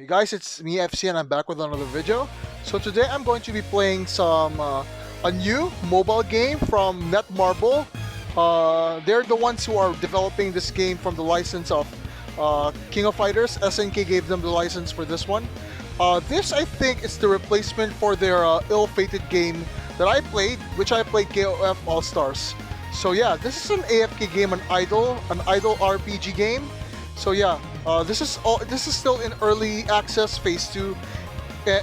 Hey guys, it's me FC and I'm back with another video. So today I'm going to be playing a new mobile game from Netmarble. They're the ones who are developing this game from the license of King of Fighters. SNK gave them the license for this one. This I think is the replacement for their ill-fated game that I played, which I played KOF All Stars. So yeah, this is an AFK game, an idle RPG game. So yeah, this is still in early access phase 2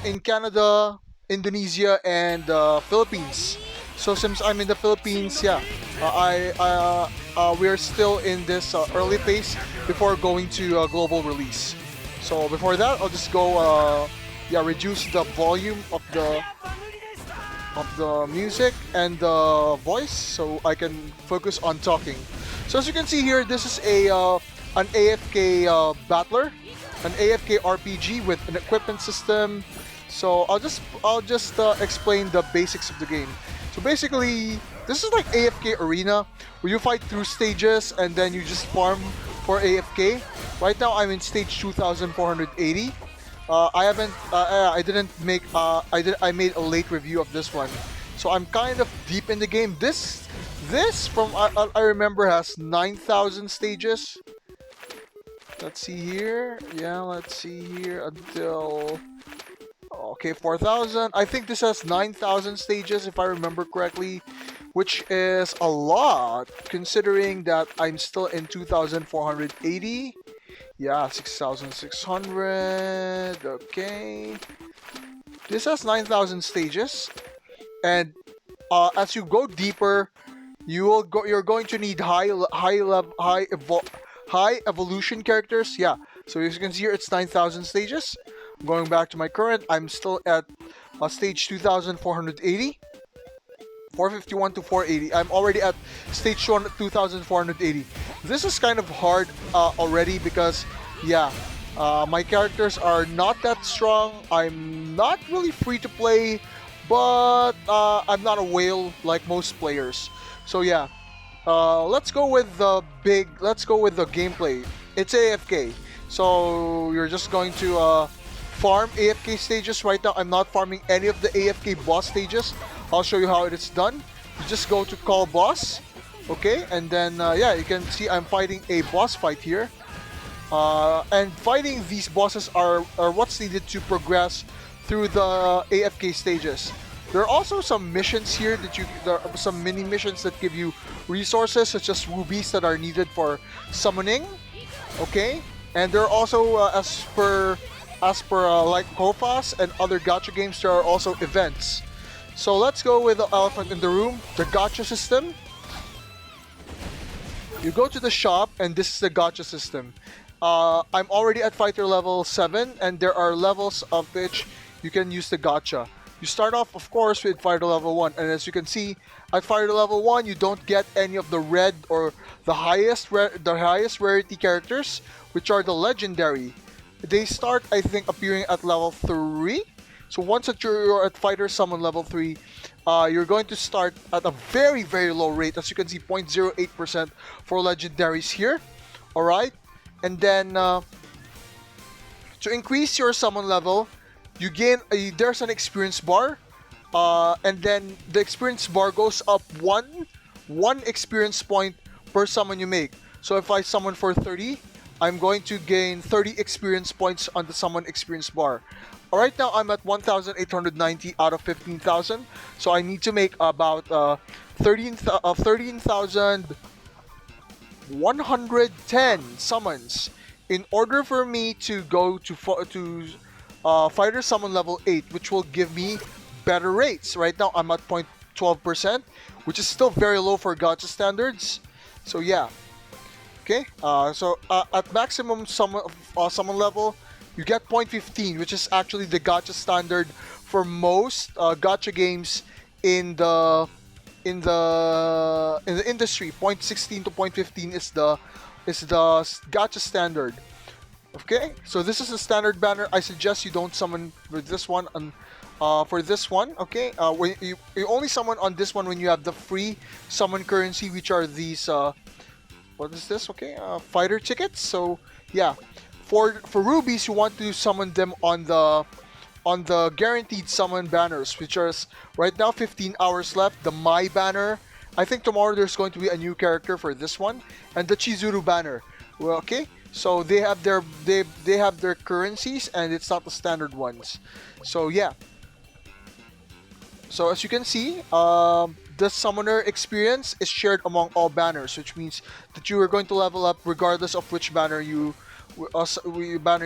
in Canada, Indonesia, and Philippines. So since I'm in the Philippines, yeah, we are still in this early phase before going to global release. So before that, I'll just go yeah, reduce the volume of the music and the voice so I can focus on talking. So as you can see here, this is a an AFK battler, an AFK RPG with an equipment system. So I'll just explain the basics of the game. So basically, this is like AFK Arena where you fight through stages and then you just farm for AFK. Right now I'm in stage 2480. I made a late review of this one, so I'm kind of deep in the game. This from I remember has 9,000 stages. Let's see here. Yeah, let's see here until okay, 4,000. I think this has 9,000 stages if I remember correctly, which is a lot considering that I'm still in 2480. Yeah, 6,600. Okay. This has 9,000 stages, and as you go deeper, you're going to need high evolution characters. Yeah. So as you can see here, it's 9,000 stages. Going back to my current, I'm still at stage 2,480. 451 to 480. I'm already at stage 2,480. This is kind of hard already because, yeah, my characters are not that strong. I'm not really free to play, but I'm not a whale like most players. So yeah, let's go with the gameplay. It's AFK, so you're just going to farm AFK stages. Right now, I'm not farming any of the AFK boss stages. I'll show you how it is done. You just go to call boss, okay, and then yeah, you can see I'm fighting a boss fight here. And fighting these bosses are what's needed to progress through the AFK stages. There are also some missions here there are some mini missions that give you resources such as rubies that are needed for summoning, okay, and there are also as per like KOF and other gacha games, there are also events. So let's go with the elephant in the room, the gacha system. You go to the shop, and this is the gacha system. I'm already at fighter level 7, and there are levels of which you can use the gacha. You start off, of course, with fighter level 1, and as you can see, at fighter level 1, you don't get any of the red or the highest rarity characters, which are the legendary. They start, I think, appearing at level 3. So once that you're at fighter summon level 3, you're going to start at a very, very low rate. As you can see, 0.08% for legendaries here. Alright? And then, to increase your summon level, you gain, there's an experience bar. And then the experience bar goes up one experience point per summon you make. So if I summon for 30, I'm going to gain 30 experience points on the summon experience bar. Right now, I'm at 1,890 out of 15,000. So I need to make about 13,110 summons in order for me to go to fighter summon level 8, which will give me better rates. Right now, I'm at 0.12%, which is still very low for gacha standards. So yeah. Okay, so at maximum summon level, you get 0.15, which is actually the gacha standard for most gacha games in the industry. 0.16 to 0.15 is the gacha standard. Okay, so this is the standard banner. I suggest you don't summon with this one for this one. Okay, when you only summon on this one when you have the free summon currency, which are these what is this? Okay, fighter tickets. So yeah, For rubies, you want to summon them on the guaranteed summon banners, which are right now 15 hours left. The My banner. I think tomorrow there's going to be a new character for this one, and the Chizuru banner. Well, okay, so they have their currencies, and it's not the standard ones. So yeah. So as you can see, the summoner experience is shared among all banners, which means that you are going to level up regardless of which banner you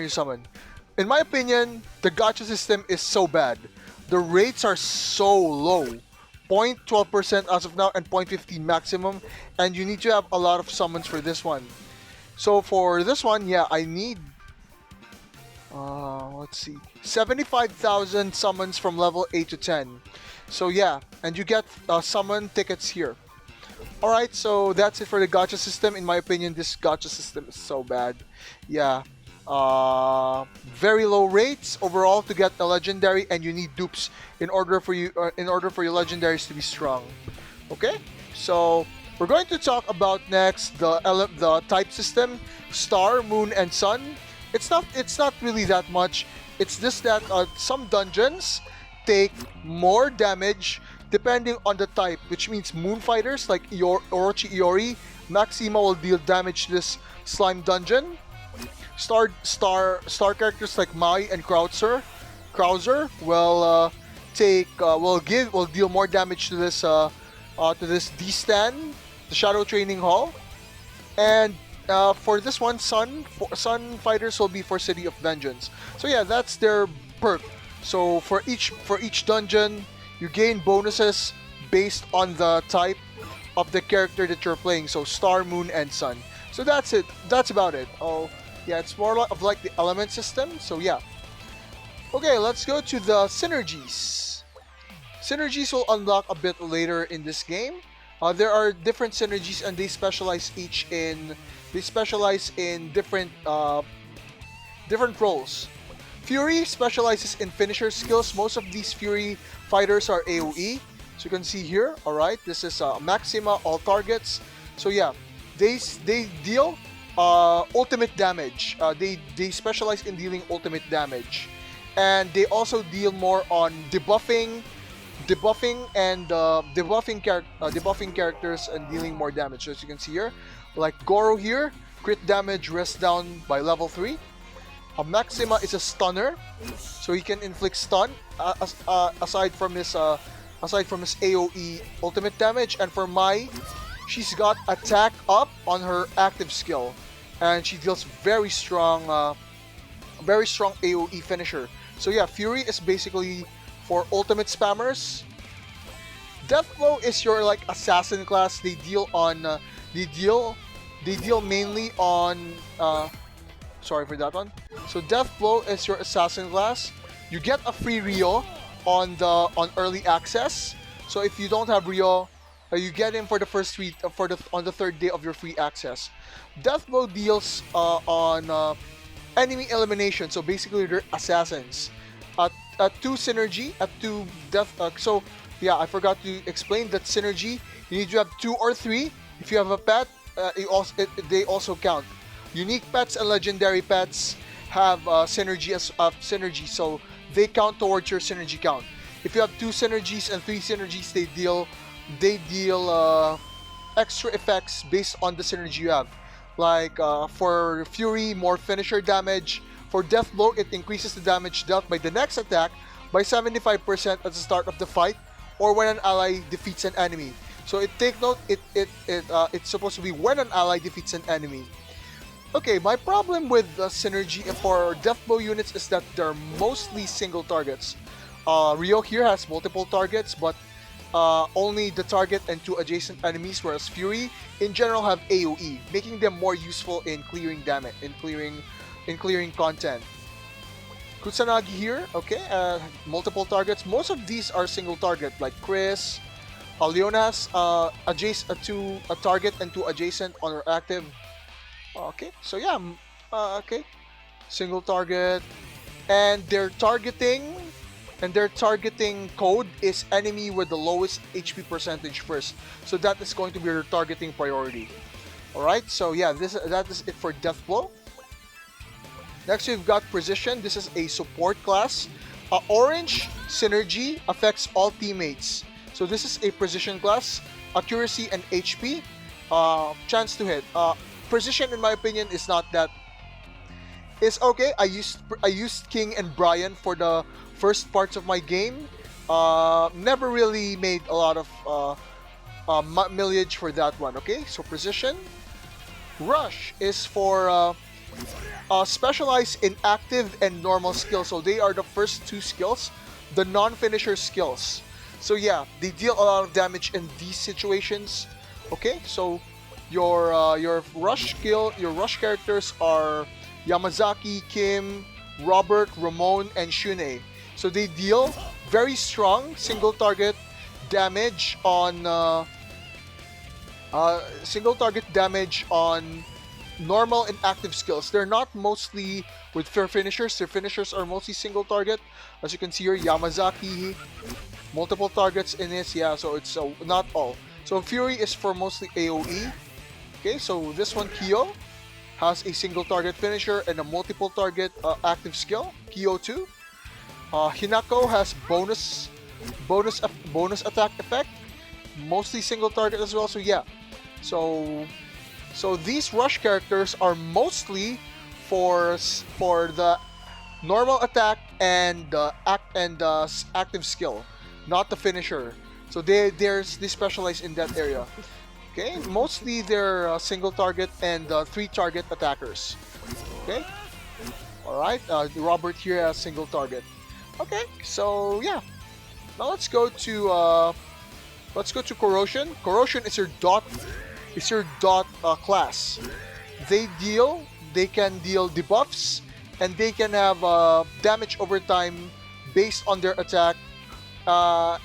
summon. In my opinion, the gacha system is so bad. The rates are so low. 0.12% as of now and 0.15 maximum, and you need to have a lot of summons for this one. So for this one, yeah, I need let's see, 75,000 summons from level 8 to 10. So yeah, and you get summon tickets here. Alright, so that's it for the gacha system. In my opinion, this gacha system is so bad. Yeah. Very low rates overall to get the legendary, and you need dupes in order for your legendaries to be strong. Okay, so we're going to talk about next the type system: star, moon, and sun. It's not really that much. It's just that some dungeons take more damage depending on the type, which means moon fighters like Orochi Iori, Maxima will deal damage to this slime dungeon. Star characters like Mai and Krauser will deal more damage to this D-stand, the Shadow Training Hall, and for this one, Sun fighters will be for City of Vengeance. So yeah, that's their perk. So for each dungeon, you gain bonuses based on the type of the character that you're playing. So Star, Moon, and Sun. So that's it. That's about it. Oh. Yeah, it's more of like the element system, so yeah. Okay, let's go to the Synergies. Synergies will unlock a bit later in this game. There are different Synergies, and they specialize in different roles. Fury specializes in finisher skills. Most of these Fury fighters are AoE. So you can see here, alright, this is Maxima, all targets. So yeah, they deal ultimate damage. They specialize in dealing ultimate damage, and they also deal more on debuffing characters and dealing more damage. So as you can see here, like Goro here, crit damage rest down by level 3. Maxima is a stunner, so he can inflict stun aside from his AoE ultimate damage. And for Mai, she's got attack up on her active skill, and she deals very strong AoE finisher. So yeah, Fury is basically for ultimate spammers. Deathblow is your like assassin class. They deal mainly on sorry for that one. So Deathblow is your assassin class. You get a free Rio on early access. So if you don't have Rio, you get him for the first on the third day of your free access. Deathblow deals on enemy elimination. So basically, they're assassins. At 2 synergy, at 2 death. So yeah, I forgot to explain that synergy. You need to have 2 or 3. If you have a pet, they also count. Unique pets and legendary pets have synergy, so they count towards your synergy count. If you have 2 synergies and 3 synergies, they deal extra effects based on the synergy you have. Like for Fury, more finisher damage. For Deathblow, it increases the damage dealt by the next attack by 75% at the start of the fight, or when an ally defeats an enemy. So take note, it's supposed to be when an ally defeats an enemy. Okay, my problem with synergy for Deathblow units is that they're mostly single targets. Rio here has multiple targets, but only the target and 2 adjacent enemies, whereas Fury in general have AoE, making them more useful in clearing damage, in clearing content. Kusanagi here, okay, multiple targets. Most of these are single target, like Chris. Leona has a target and 2 adjacent on her active. Okay, so yeah, okay, single target, and their targeting code is enemy with the lowest HP percentage first. So that is going to be your targeting priority. All right, so yeah, that is it for Deathblow. Next, we've got Precision. This is a support class. Orange Synergy affects all teammates. So this is a Precision class. Accuracy and HP. Chance to hit. Precision, in my opinion, is not that. It's okay. I used King and Brian for the first parts of my game. Never really made a lot of millage for that one. Okay, so Precision. Rush is for specialized in active and normal skills. So they are the first two skills, the non-finisher skills. So yeah, they deal a lot of damage in these situations. Okay, so your rush characters are Yamazaki, Kim, Robert, Ramon, and Shunei. So they deal very strong single target damage on normal and active skills. They're not mostly with fair finishers. Their finishers are mostly single target. As you can see here, Yamazaki, multiple targets in this. Yeah, so it's not all. So Fury is for mostly AoE. Okay, so this one, Kyo, has a single target finisher and a multiple target active skill, Kyo 2. Hinako has bonus attack effect, mostly single target as well. So yeah, so these rush characters are mostly for the normal attack and active skill, not the finisher. So they specialize in that area. Okay, mostly they're single target and 3 target attackers. Okay, all right. Robert here has single target. Okay, so yeah. Now let's go to Corrosion. Corrosion is your dot class. They can deal debuffs, and they can have damage over time based on their attack at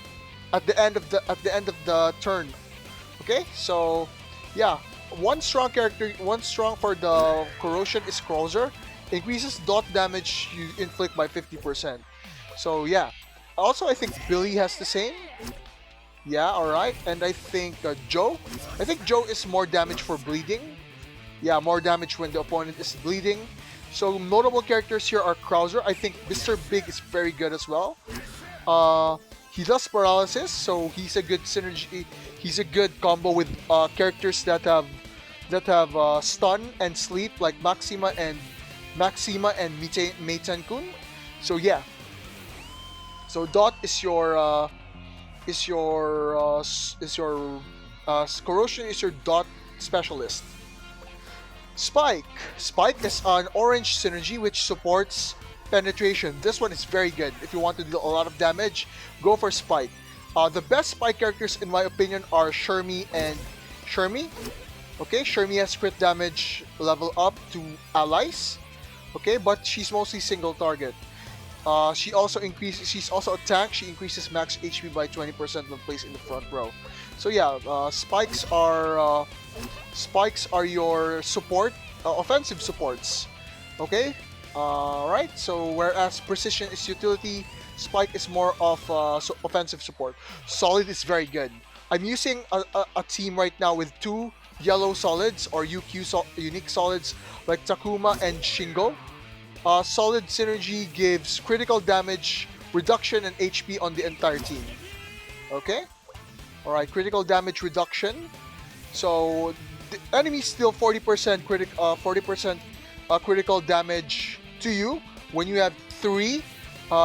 the end of the turn. Okay, so yeah, one strong for the Corrosion is Cruiser. Increases dot damage you inflict by 50%. So yeah. Also, I think Billy has the same. Yeah, alright. And I think Joe. I think Joe is more damage for bleeding. Yeah, more damage when the opponent is bleeding. So notable characters here are Krauser. I think Mr. Big is very good as well. He does paralysis, so he's a good synergy. He's a good combo with characters that have stun and sleep, like Maxima and Meiten-kun. So yeah. So Dot is your Corrosion is your Dot specialist. Spike is an orange synergy which supports penetration. This one is very good. If you want to do a lot of damage, go for Spike. The best Spike characters in my opinion are Shermie and Shermie. Okay, Shermie has crit damage level up to allies. Okay, but she's mostly single target. She's also a tank. She increases max HP by 20% when placed in the front row. So yeah, spikes are your support, offensive supports. Okay, right. So whereas precision is utility, spike is more of offensive support. Solid is very good. I'm using a team right now with 2 yellow solids or unique solids like Takuma and Shingo. Solid synergy gives critical damage reduction and HP on the entire team. Okay? Alright, critical damage reduction. So, the enemies deal 40% critical damage to you when you have 3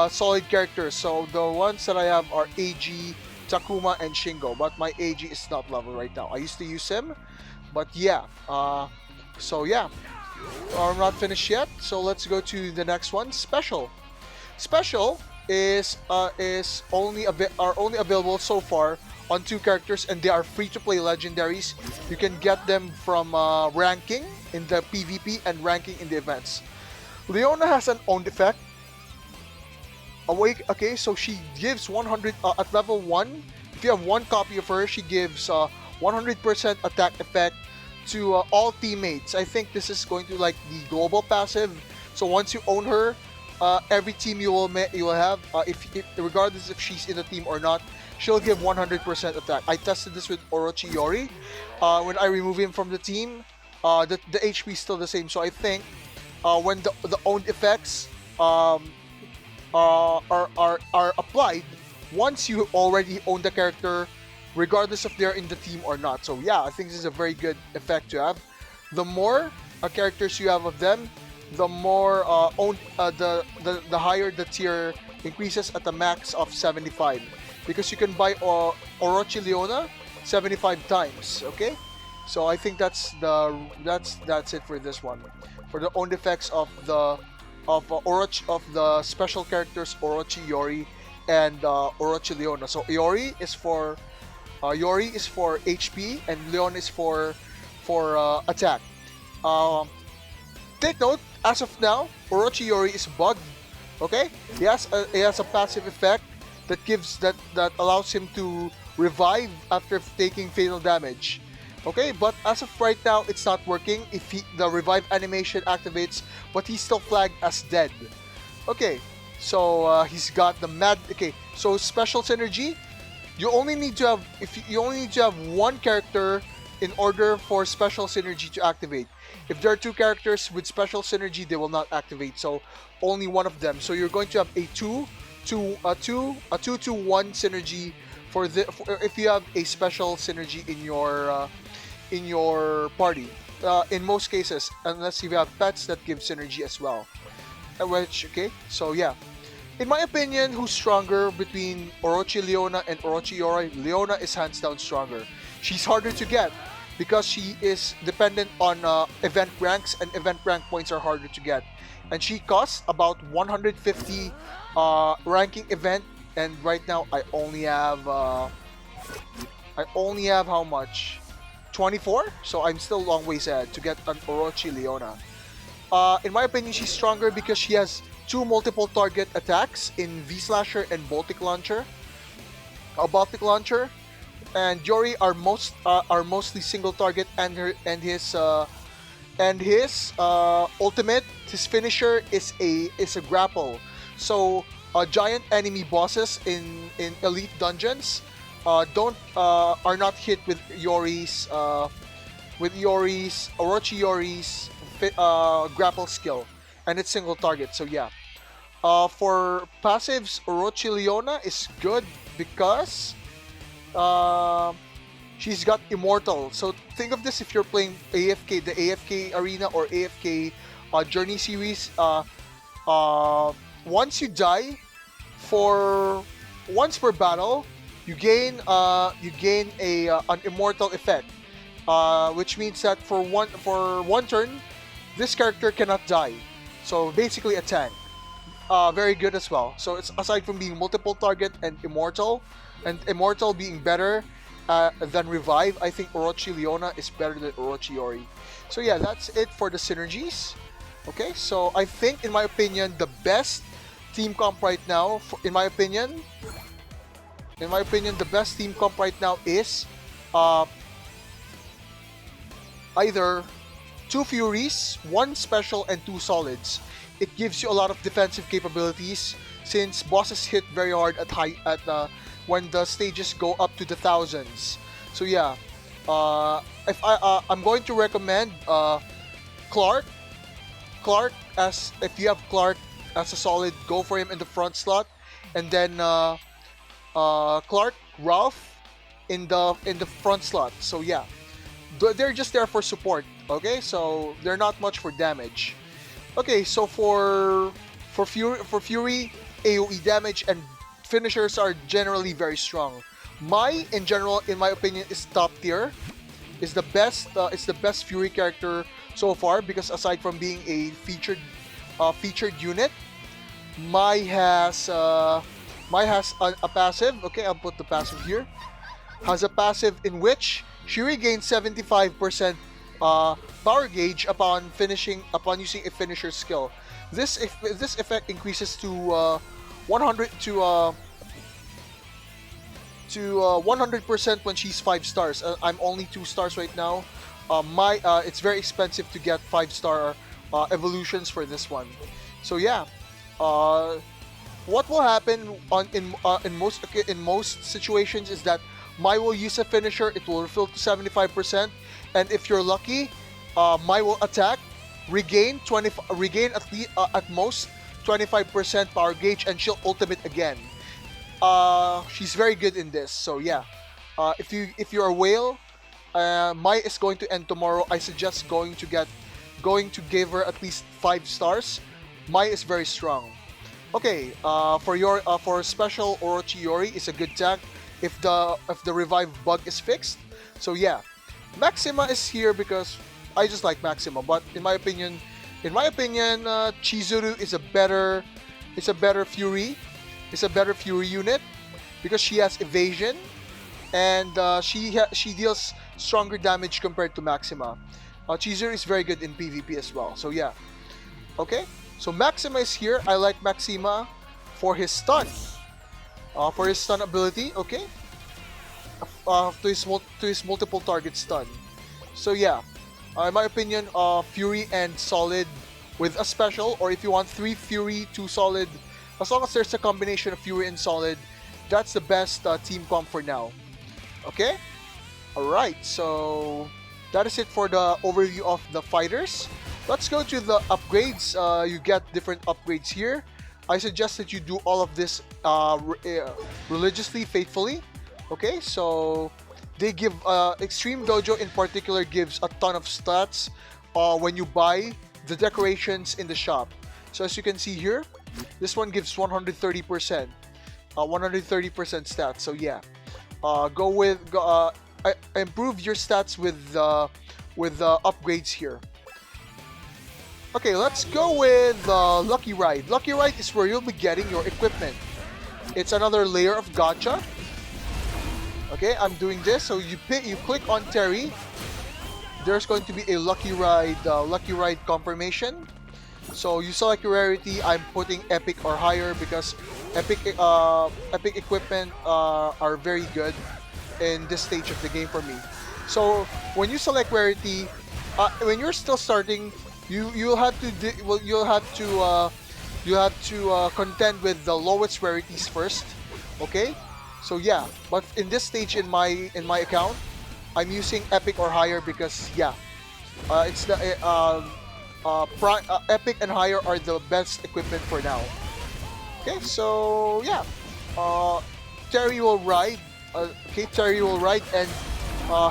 solid characters. So, the ones that I have are AG, Takuma, and Shingo. But my AG is not level right now. I used to use him. But yeah. So yeah. I'm not finished yet, so let's go to the next one. Special is only available so far on 2 characters, and they are free to play legendaries. You can get them from ranking in the PvP and ranking in the events. Leona has an owned effect. Awake. Okay, so she gives 100 at level 1. If you have 1 copy of her, she gives 100% attack effect to all teammates. I think this is going to like the global passive. So once you own her, every team you will have, if regardless if she's in the team or not, she'll give 100% attack. I tested this with Orochimaru. When I remove him from the team, the HP is still the same. So I think when the owned effects are applied once you already own the character, regardless if they're in the team or not. So yeah, I think this is a very good effect to have. The more characters you have of them, the more the higher the tier increases at the max of 75, because you can buy Orochi Leona 75 times. Okay, so I think that's it for this one, for the owned effects of the of the special characters Orochi, Yori, and Orochi Leona. So Yori is for HP and Leon is for attack. Um, Take note, as of now, Orochi Yori is bugged. Okay, he has a passive effect that allows him to revive after taking fatal damage. Okay, but as of right now, it's not working. If the revive animation activates, but he's still flagged as dead. Okay, so he's got the mad. Okay, so special synergy. You only need to have you only need to have one character in order for special synergy to activate. If there are two characters with special synergy, they will not activate. So only one of them. So you're going to have a 2-2-1 synergy for if you have a special synergy in your party. In most cases, unless you have pets that give synergy as well. Which okay, so yeah. In my opinion, who's stronger between Orochi Leona and Orochi Yori? Leona is hands down stronger. She's harder to get because she is dependent on event ranks, and event rank points are harder to get. And she costs about 150 ranking event, and right now I only have how much? 24? So I'm still a long ways ahead to get an Orochi Leona. In my opinion, she's stronger because she has two multiple target attacks in V-Slasher and Baltic Launcher. And Yori are mostly single target, and his ultimate, his finisher is a grapple. So giant enemy bosses in elite dungeons are not hit with Orochi Yori's grapple skill, and it's single target. So yeah. For passives, Orochi Leona is good because she's got Immortal. So think of this if you're playing AFK, the AFK Arena or AFK Journey series. Once you die once per battle, you gain an Immortal effect, which means that for one turn, this character cannot die. So basically a tank. Very good as well. So it's aside from being multiple target and Immortal being better than Revive, I think Orochi Leona is better than Orochi Yori. So yeah, that's it for the synergies. Okay, so I think, in my opinion, the best team comp right now, the best team comp right now is either 2 Furies, 1 Special, and 2 Solids. It gives you a lot of defensive capabilities since bosses hit very hard when the stages go up to the thousands. So yeah, I'm going to recommend Clark. If you have Clark as a solid, go for him in the front slot, and then Ralph in the front slot. So yeah, they're just there for support. Okay, so they're not much for damage. Okay, so for Fury, AoE damage and finishers are generally very strong. In general, in my opinion, is top tier. Is the best. It's the best Fury character so far because aside from being a featured unit, Mai has a passive. Okay, I'll put the passive here. Has a passive in which she regains 75% power gauge upon using a finisher skill. This effect increases to 100% when she's 5 stars. I'm only 2 stars right now. It's very expensive to get 5-star evolutions for this one. So yeah, what will happen in most situations is that Mai will use a finisher. It will refill to 75%, and if you're lucky, Mai will attack regain at least at most 25% power gauge, and she'll ultimate again. She's very good in this. So yeah, if you're a whale, Mai is going to end tomorrow. I suggest going to give her at least 5 stars. Mai is very strong. Okay, for special, Orochiori is a good tank if the revive bug is fixed. So yeah, Maxima is here because I just like Maxima. But in my opinion, Chizuru is a better Fury, is a better Fury unit because she has evasion and she deals stronger damage compared to Maxima. Chizuru is very good in PvP as well. So yeah, okay. So Maxima is here. I like Maxima for his stun. For his stun ability, okay. To his multiple target stun. So yeah, in my opinion, Fury and Solid with a special, or if you want 3 Fury, 2 Solid, as long as there's a combination of Fury and Solid, that's the best team comp for now. Okay? Alright, so that is it for the overview of the fighters. Let's go to the upgrades. You get different upgrades here. I suggest that you do all of this religiously, faithfully. Okay, so they give Extreme Dojo in particular gives a ton of stats when you buy the decorations in the shop. So as you can see here, this one gives 130%, 130% stats. So yeah, improve your stats with upgrades here. Okay, let's go with Lucky Ride. Lucky Ride is where you'll be getting your equipment. It's another layer of gacha. Okay, I'm doing this. So you click on Terry. There's going to be a Lucky Ride confirmation. So you select your rarity. I'm putting epic or higher because epic equipment are very good in this stage of the game for me. So when you select rarity, when you're still starting, you'll have to contend with the lowest rarities first. Okay, so yeah, but in this stage in my account, I'm using epic or higher because yeah, it's the epic and higher are the best equipment for now. Okay, so yeah, Terry will ride. Okay, Terry will ride, and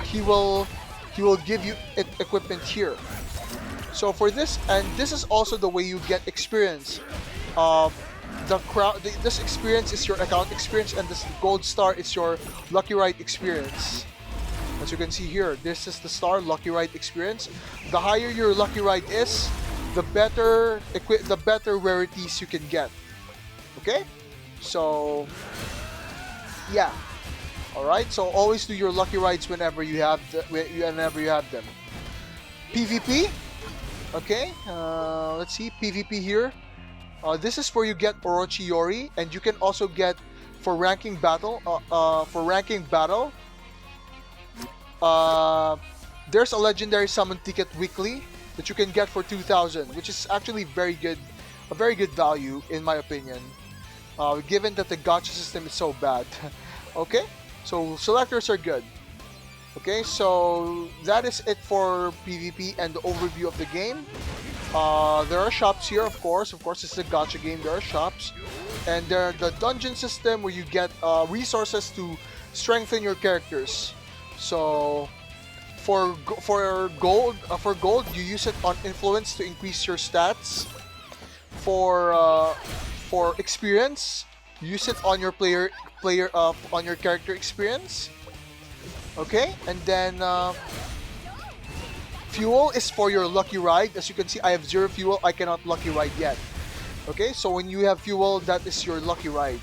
he will give you equipment here. So for this, and this is also the way you get experience. This experience is your account experience, and this gold star is your Lucky Ride experience. As you can see here, this is the star Lucky Ride experience. The higher your Lucky Ride is, the better rarities you can get. Okay, so yeah. All right, so always do your Lucky Rides whenever you have them. PvP. Okay, let's see, PvP here. This is where you get Orochiori, and you can also get for ranking battle. There's a legendary summon ticket weekly that you can get for 2,000, which is actually a very good value in my opinion. Given that the gacha system is so bad. Okay, so selectors are good. Okay, so that is it for PvP and the overview of the game. There are shops here, of course. Of course, it's a gacha game. There are shops, and there are the dungeon system where you get resources to strengthen your characters. So, for gold, you use it on influence to increase your stats. For experience, use it on your on your character experience. Okay, and then fuel is for your Lucky Ride. As you can see, I have 0 fuel. I cannot Lucky Ride yet. Okay, so when you have fuel, that is your Lucky Ride.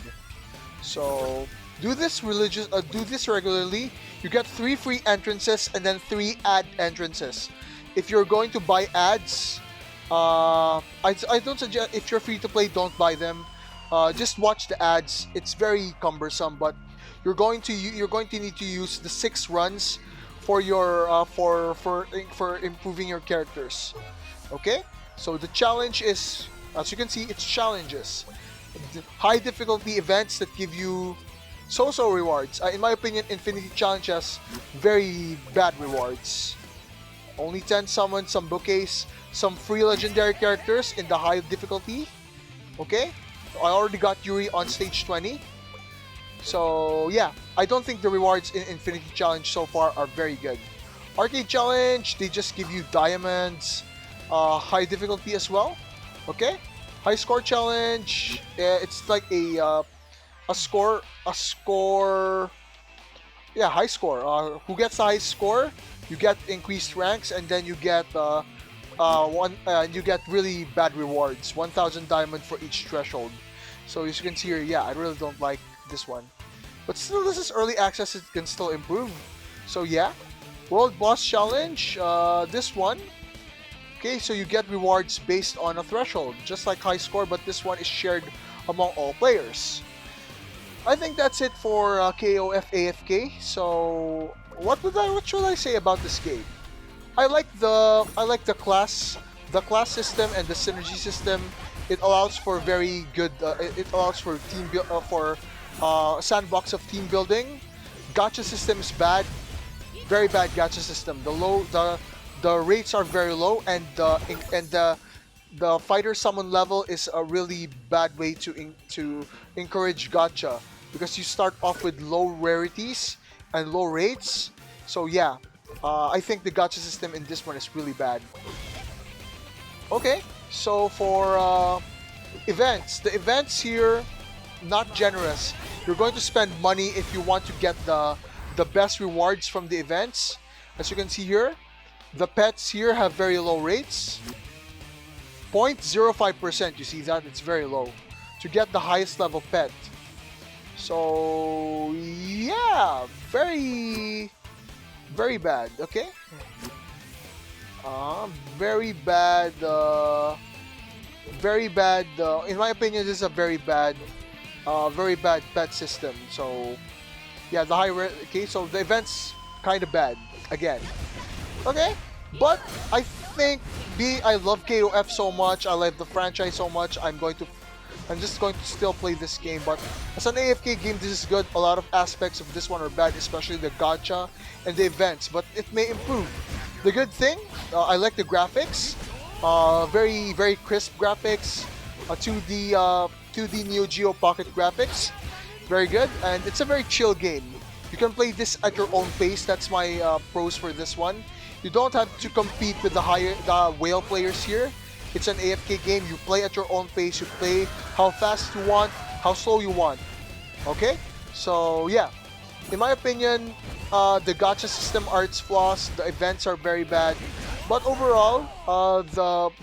So do this regularly. You get 3 free entrances and then 3 ad entrances. If you're going to buy ads, I don't suggest. If you're free to play, don't buy them. Just watch the ads. It's very cumbersome, but you're going to need to use the 6 runs for your for improving your characters. Okay, so the challenge is, as you can see, it's challenges, high difficulty events that give you so-so rewards. In my opinion, Infinity Challenge has very bad rewards. Only 10 summons, some bouquets, some free legendary characters in the high difficulty. Okay, I already got Yuri on stage 20. So yeah, I don't think the rewards in Infinity Challenge so far are very good. Arcade Challenge, they just give you diamonds, high difficulty as well. Okay, High Score Challenge, it's like a score. Yeah, high score. Who gets the high score, you get increased ranks, and then you get you get really bad rewards. 1,000 diamond for each threshold. So as you can see here, yeah, I really don't like this one. But still, this is early access. It can still improve. So yeah, World Boss Challenge. This one. Okay, so you get rewards based on a threshold, just like high score, but this one is shared among all players. I think that's it for KOF AFK. So what should I say about this game? I like the class system and the synergy system. It allows for very good. It allows for sandbox of team building. Gacha system is bad, very bad gacha system. The rates are very low, and the fighter summon level is a really bad way to encourage gacha, because you start off with low rarities and low rates. So yeah, I think the gacha system in this one is really bad. Okay, so for events, the events here, not generous. You're going to spend money if you want to get the best rewards from the events. As you can see here, the pets here have very low rates. 0.05%, you see that? It's very low to get the highest level pet. So yeah, very bad. Okay, very bad. Very bad. In my opinion, this is a very bad pet system. So yeah, okay, so the events kind of bad again. Okay, but I think I love KOF so much. I love the franchise so much. I'm just going to still play this game. But as an AFK game, this is good. A lot of aspects of this one are bad, especially the gacha and the events. But it may improve. The good thing, I like the graphics. Very crisp graphics. 2D Neo Geo Pocket graphics. Very good, and it's a very chill game. You can play this at your own pace. That's my pros for this one. You don't have to compete with the whale players here. It's an AFK game. You play at your own pace. You play how fast you want, how slow you want. Okay? So yeah, in my opinion, the gacha system are its flaws. The events are very bad. But overall,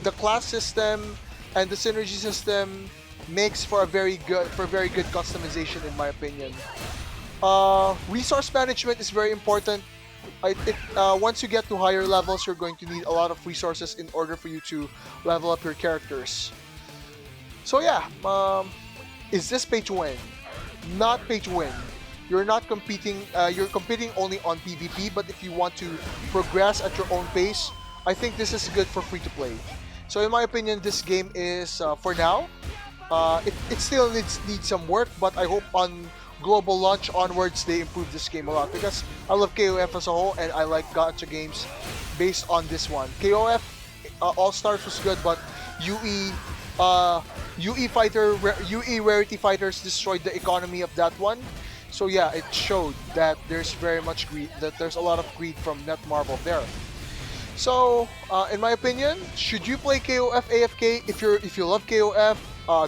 the class system and the synergy system makes for very good customization, in my opinion. Resource management is very important. Once you get to higher levels, you're going to need a lot of resources in order for you to level up your characters. So yeah, is this pay to win? Not pay to win. You're not competing. You're competing only on PvP. But if you want to progress at your own pace, I think this is good for free to play. So in my opinion, this game is for now. It still needs some work, but I hope on global launch onwards they improve this game a lot, because I love KOF as a whole and I like gacha games based on this one. KOF All Stars was good, but UE Rarity Fighters destroyed the economy of that one. So yeah, it showed that there's very much greed, that there's a lot of greed from Netmarble there. So in my opinion, should you play KOF AFK? If you love KOF,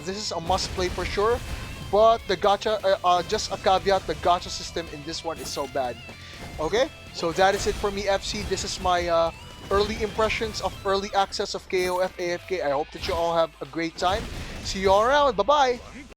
this is a must play for sure. But the gacha, just a caveat, the gacha system in this one is so bad. Okay, so that is it for me, FC. This is my early impressions of early access of KOF AFK. I hope that you all have a great time. See you all around. Bye bye.